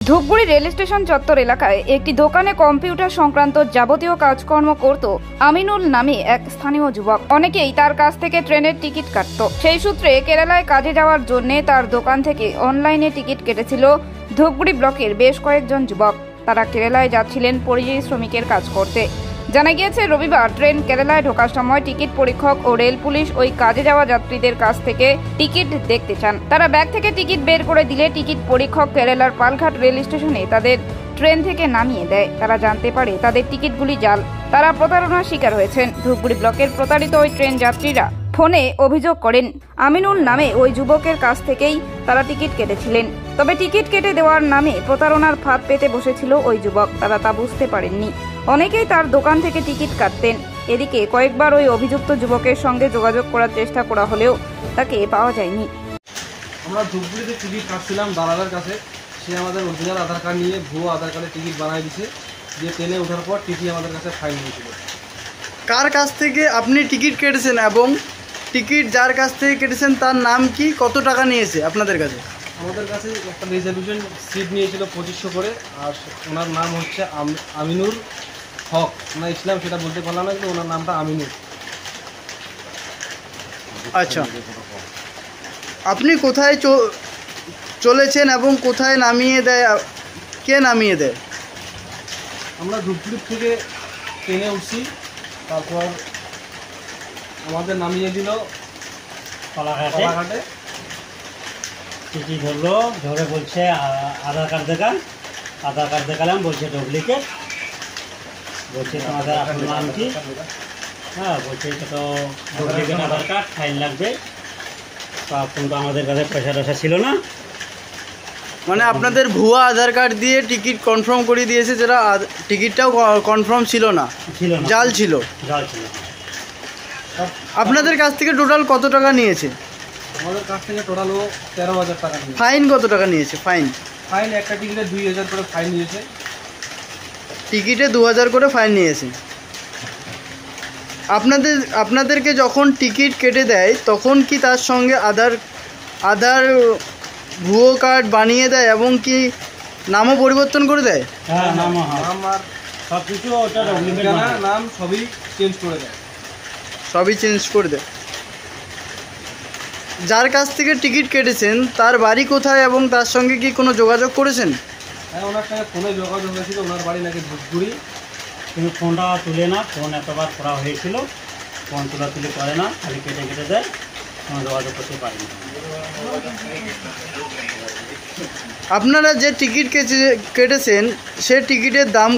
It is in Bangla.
ধূপগুড়ি রেল স্টেশন চত্বর এলাকায় একটি দোকানে কম্পিউটার সংক্রান্ত যাবতীয় কাজকর্ম করত আমিনুল নামে এক স্থানীয় যুবক। অনেকেই তার কাছ থেকে ট্রেনের টিকিট কাটত। সেই সূত্রে কেরালায় কাজে যাওয়ার জন্য তার দোকান থেকে অনলাইনে টিকিট কেটেছিল ধূপগুড়ি ব্লকের বেশ কয়েকজন যুবক। তারা কেরালায় যাচ্ছিলেন পরিযায়ী শ্রমিকের কাজ করতে। জানা গিয়েছে, রবিবার ট্রেন কেরালায় ঢোকার সময় টিকিট পরীক্ষক ও রেল পুলিশ ওই কাজে যাওয়া যাত্রীদের কাছ থেকে টিকিট দেখতে চান। তারা ব্যাগ থেকে টিকিট বের করে দিলে টিকিট পরীক্ষক কেরালার পালঘাট রেল স্টেশনে তাদের ট্রেন থেকে নামিয়ে দেয়। তারা জানতে পারে তাদের টিকিটগুলি জাল। তারা প্রতারণার শিকার হয়েছেন। ধূপগুড়ি ব্লকের প্রতারিত ওই ট্রেন যাত্রীরা ফোনে অভিযোগ করেন আমিনুল নামে ওই যুবকের কাছ থেকেই তারা টিকিট কেটেছিলেন। তবে টিকিট কেটে দেওয়ার নামে প্রতারণার ফাঁদ পেতে বসেছিল ওই যুবক। তারা তা বুঝতে পারেননি। অনেকেই তার দোকান থেকে টিকিট কাটতেন। এদিকে কয়েকবার ওই অভিযুক্ত যুবকের সঙ্গে যোগাযোগ করার চেষ্টা করা হলেও তাকে পাওয়া যায়নি। আমরা ধূপগুড়িতে টিকিট কাটছিলাম দালালের কাছে। সে আমাদের অরিজিনাল আধার কার্ড নিয়ে ভুয়ো আধার কার্ডে টিকিট বানাই দিছে। যে ট্রেনে ওঠার পর টিটি আমাদের কাছে ফাইন নিয়েছিল। কার কাছ থেকে আপনি টিকিট কেটেছেন এবং টিকিট যার কাছ থেকে কেটেছেন তার নাম কি, কত টাকা নিয়েছে আপনাদের কাছে? আমাদের কাছে একটা রিজার্ভেশন সিট নিয়েছিল 2500 করে। আর ওনার নাম হচ্ছে আমিনুর হক। ওনার ইসলাম সেটা বলতে পারলাম না, কিন্তু ওনার নামটা আমিনুর। আচ্ছা, আপনি কোথায় চলেছেন এবং কোথায় নামিয়ে দেয়, কে নামিয়ে দেয়? আমরা ধূপগুড়ি থেকে ট্রেনে উঠছি, তারপর আমাদের নামিয়ে দিল পালাঘাটে। টিকিট ধরলো, ধরে বলছে আধার কার্ড দেখান। আধার কার্ড দেখালাম, বলছে ডুপ্লিকেট। বলছে তোমাদের আপনার নাম কি? হ্যাঁ, বলছে এটা তো ডুপ্লিকেট আধার কার্ড, ফাইন লাগবে। তখন তো আমাদের কাছে পয়সা টয়সা ছিল না। মানে আপনাদের ভুয়া আধার কার্ড দিয়ে টিকিট কনফার্ম করে দিয়েছে, যেটা টিকিটটাও কনফার্ম ছিল না, জাল ছিল। আপনাদের কাছ থেকে টোটাল কত টাকা নিয়েছে? আমাদের কাছ থেকে টোটাল 13,000 টাকা নিয়েছে। ফাইন কত টাকা নিয়েছে? ফাইন একটা টিকিটে 2,000 করে ফাইন নিয়েছে। টিকিটে 2,000 করে ফাইন নিয়েছে। আপনাদেরকে যখন টিকিট কেটে দেয় তখন কি তার সঙ্গে আধার ভুয়ো কার্ড বানিয়ে দেয় এবং কি নামও পরিবর্তন করে দেয়? হ্যাঁ, নাম আর সব কিছু নাম সবই চেঞ্জ করে দেয়। সবই চেঞ্জ করে দেয়। যার কাছ থেকে টিকিট কেটেছেন তার বাড়ি কোথায় এবং তার সঙ্গে কি কোনো যোগাযোগ করেছেন? হ্যাঁ, ওনার সঙ্গে ফোনে যোগাযোগ হয়েছিল। ওনার বাড়ি নাকি ধূপগুড়ি। কিন্তু ফোনটা তুলে না। ফোন এতবার করা হয়েছিল, ফোন তুলে করে না, খালি কেটে দেয়। কোনো যোগাযোগ করতে পারিনি। আপনারা যে টিকিট কেটেছেন সে টিকিটের দাম